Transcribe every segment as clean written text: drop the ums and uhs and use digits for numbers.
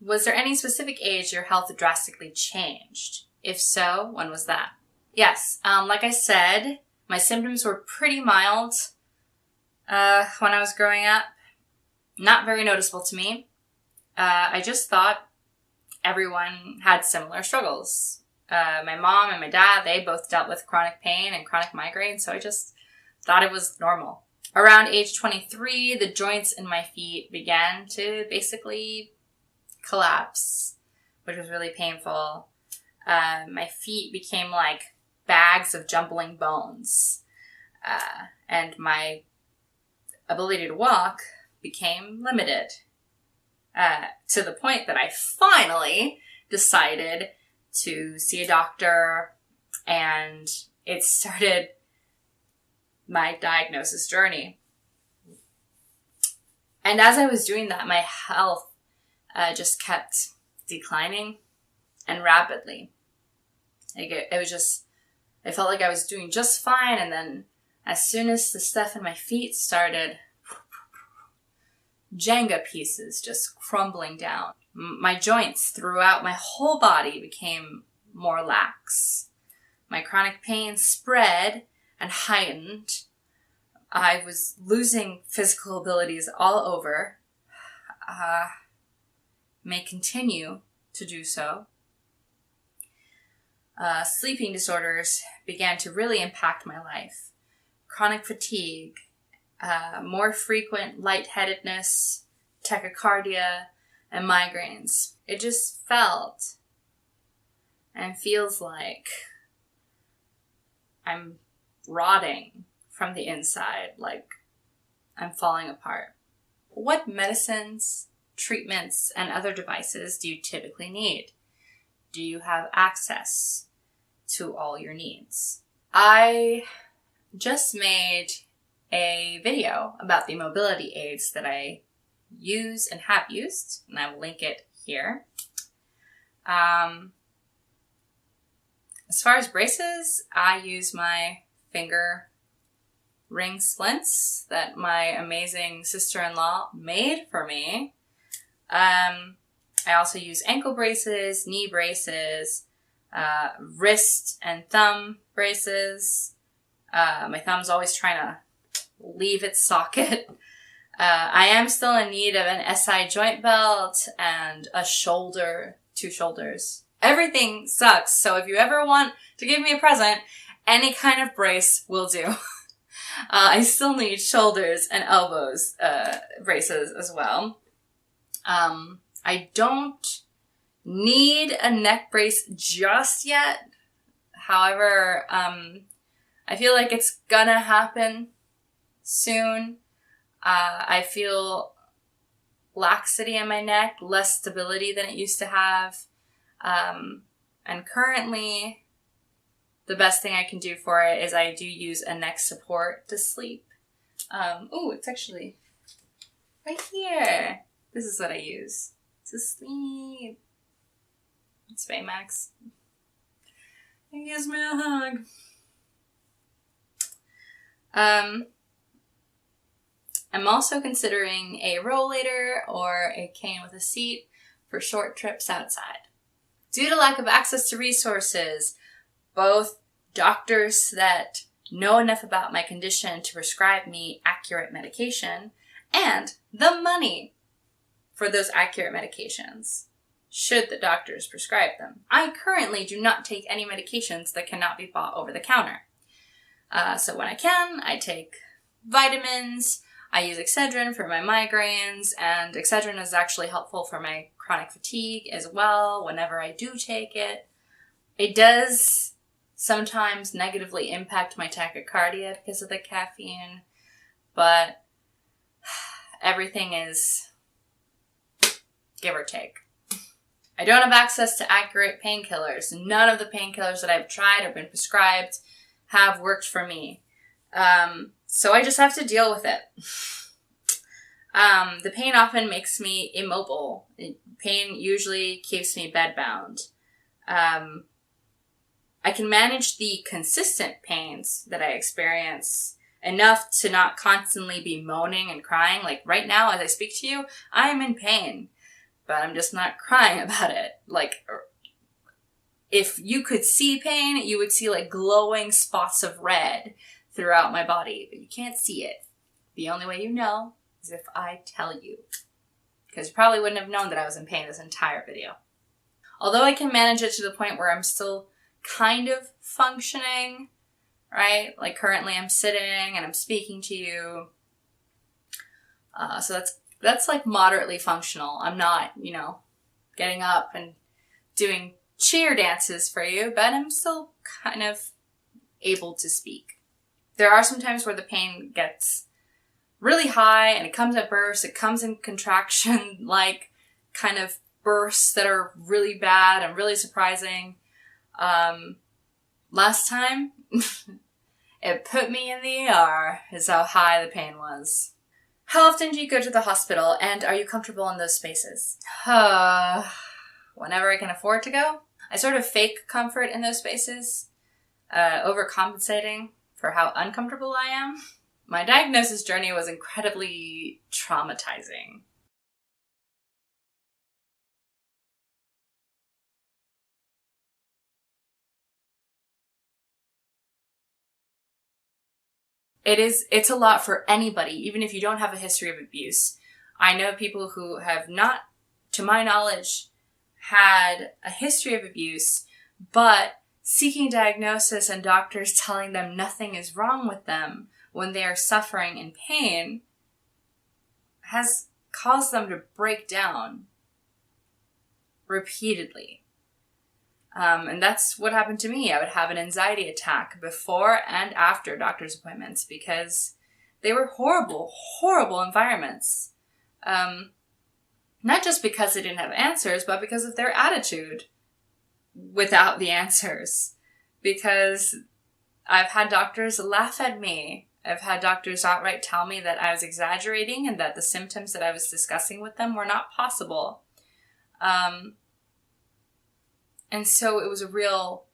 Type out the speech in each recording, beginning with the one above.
Was there any specific age your health drastically changed? If so, when was that? Yes, like I said, my symptoms were pretty mild when I was growing up. Not very noticeable to me. I just thought everyone had similar struggles. My mom and my dad, they both dealt with chronic pain and chronic migraine, so I just thought it was normal. Around age 23, the joints in my feet began to basically collapse, which was really painful. My feet became like bags of jumbling bones, and my ability to walk became limited, to the point that I finally decided to see a doctor, and it started my diagnosis journey. And as I was doing that, my health just kept declining and rapidly. Like it was just, I felt like I was doing just fine, and then as soon as the stuff in my feet started, Jenga pieces just crumbling down. My joints throughout my whole body became more lax. My chronic pain spread and heightened. I was losing physical abilities all over. May continue to do so. Sleeping disorders began to really impact my life. Chronic fatigue, more frequent lightheadedness, tachycardia, and migraines. It just felt and feels like I'm rotting from the inside, like I'm falling apart. What medicines, treatments, and other devices do you typically need? Do you have access to all your needs? I just made a video about the mobility aids that I use and have used, and I will link it here. As far as braces, I use my finger ring splints that my amazing sister-in-law made for me. I also use ankle braces, knee braces, wrist and thumb braces. My thumb's always trying to leave its socket. I am still in need of an SI joint belt and a shoulder, 2 shoulders. Everything sucks, so if you ever want to give me a present, any kind of brace will do. I still need shoulders and elbows braces as well. I don't need a neck brace just yet. However, I feel like it's gonna happen soon. I feel laxity in my neck, less stability than it used to have. And currently, the best thing I can do for it is I do use a neck support to sleep. It's actually right here. This is what I use to sleep. It's Baymax. It gives me a hug. I'm also considering a rollator or a cane with a seat for short trips outside. Due to lack of access to resources, both doctors that know enough about my condition to prescribe me accurate medication and the money for those accurate medications, should the doctors prescribe them. I currently do not take any medications that cannot be bought over the counter. So when I can, I take vitamins. I use Excedrin for my migraines, and Excedrin is actually helpful for my chronic fatigue as well whenever I do take it. It does sometimes negatively impact my tachycardia because of the caffeine, but everything is give or take. I don't have access to accurate painkillers. None of the painkillers that I've tried or been prescribed have worked for me. So I just have to deal with it. The pain often makes me immobile. Pain usually keeps me bedbound. I can manage the consistent pains that I experience enough to not constantly be moaning and crying. Like right now, as I speak to you, I'm in pain. but I'm just not crying about it. Like, if you could see pain, you would see like glowing spots of red throughout my body, but you can't see it. The only way you know is if I tell you, because you probably wouldn't have known that I was in pain this entire video. Although I can manage it to the point where I'm still kind of functioning, right? Like currently I'm sitting and I'm speaking to you. So that's like moderately functional. I'm not, getting up and doing cheer dances for you, but I'm still kind of able to speak. There are some times where the pain gets really high and it comes at bursts. It comes in contraction, like kind of bursts that are really bad and really surprising. Last time, it put me in the ER, is how high the pain was. How often do you go to the hospital, and are you comfortable in those spaces? Whenever I can afford to go. I sort of fake comfort in those spaces, overcompensating for how uncomfortable I am. My diagnosis journey was incredibly traumatizing. It's a lot for anybody, even if you don't have a history of abuse. I know people who have not, to my knowledge, had a history of abuse, but seeking diagnosis and doctors telling them nothing is wrong with them when they are suffering in pain has caused them to break down repeatedly. And that's what happened to me. I would have an anxiety attack before and after doctor's appointments because they were horrible, horrible environments. Not just because they didn't have answers, but because of their attitude without the answers. Because I've had doctors laugh at me. I've had doctors outright tell me that I was exaggerating and that the symptoms that I was discussing with them were not possible. And so it was a real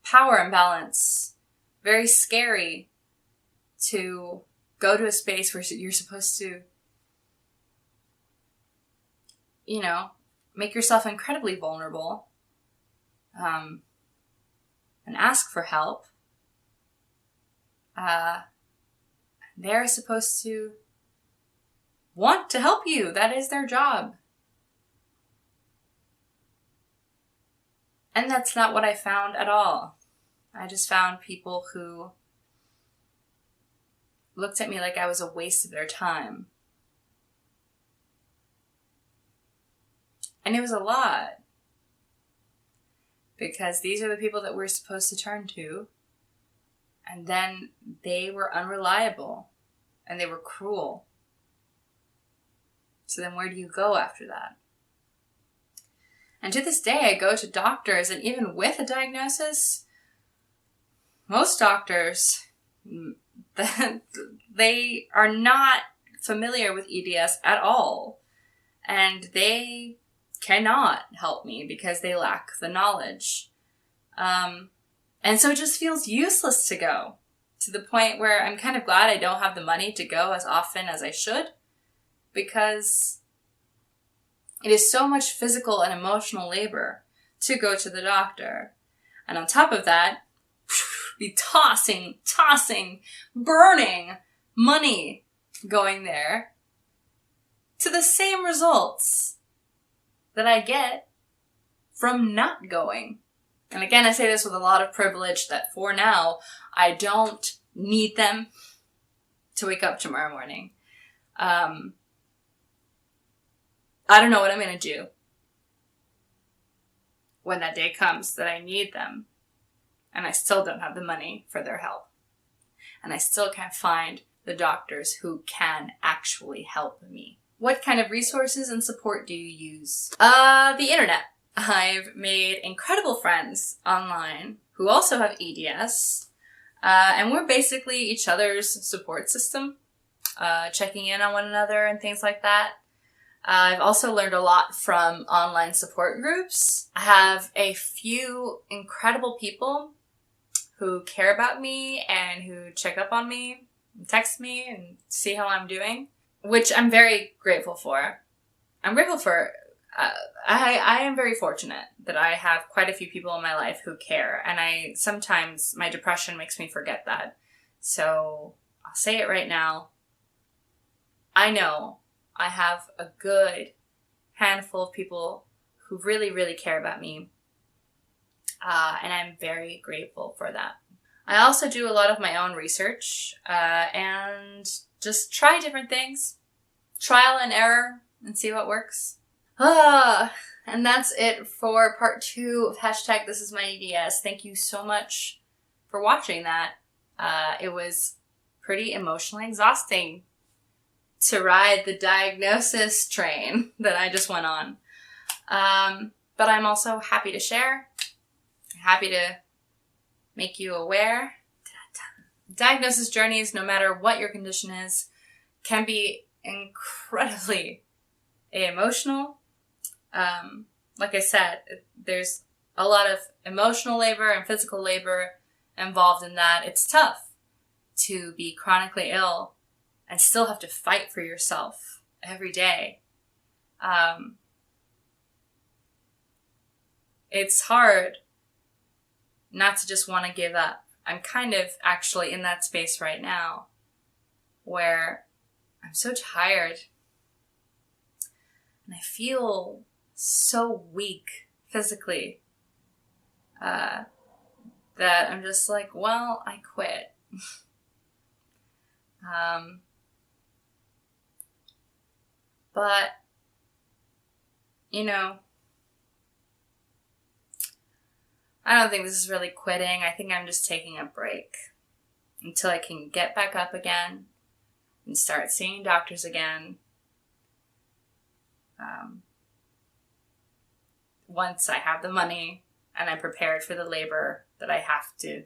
power imbalance. Very scary to go to a space where you're supposed to, make yourself incredibly vulnerable, and ask for help. They're supposed to want to help you. That is their job. And that's not what I found at all. I just found people who looked at me like I was a waste of their time. And it was a lot. Because these are the people that we're supposed to turn to. And then they were unreliable. And they were cruel. So then where do you go after that? And to this day, I go to doctors, and even with a diagnosis, most doctors, they are not familiar with EDS at all. And they cannot help me because they lack the knowledge. And so it just feels useless to go, to the point where I'm kind of glad I don't have the money to go as often as I should, because it is so much physical and emotional labor to go to the doctor. And on top of that, be tossing, burning money going there to the same results that I get from not going. And again, I say this with a lot of privilege that for now, I don't need them to wake up tomorrow morning. I don't know what I'm going to do when that day comes that I need them. And I still don't have the money for their help. And I still can't find the doctors who can actually help me. What kind of resources and support do you use? The internet. I've made incredible friends online who also have EDS. And we're basically each other's support system, checking in on one another and things like that. I've also learned a lot from online support groups. I have a few incredible people who care about me and who check up on me, and text me and see how I'm doing, which I'm very grateful for. I'm grateful for, I am very fortunate that I have quite a few people in my life who care. And sometimes my depression makes me forget that. So I'll say it right now. I know I have a good handful of people who really, really care about me. And I'm very grateful for that. I also do a lot of my own research and just try different things. Trial and error and see what works. And that's it for part 2 of hashtag This Is My EDS. Thank you so much for watching that. It was pretty emotionally exhausting to ride the diagnosis train that I just went on. But I'm also happy to share, happy to make you aware. Diagnosis journeys, no matter what your condition is, can be incredibly emotional. Like I said, there's a lot of emotional labor and physical labor involved in that. It's tough to be chronically ill and still have to fight for yourself every day. It's hard not to just want to give up. I'm kind of actually in that space right now where I'm so tired and I feel so weak physically that I'm just like, well, I quit. But, you know, I don't think this is really quitting. I think I'm just taking a break until I can get back up again and start seeing doctors again. Once I have the money and I'm prepared for the labor that I have to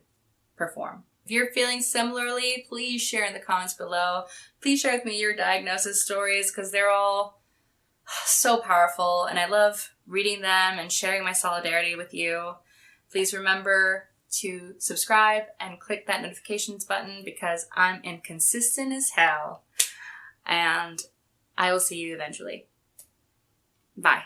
perform. If you're feeling similarly, please share in the comments below. Please share with me your diagnosis stories because they're all so powerful and I love reading them and sharing my solidarity with you. Please remember to subscribe and click that notifications button because I'm inconsistent as hell. And I will see you eventually. Bye.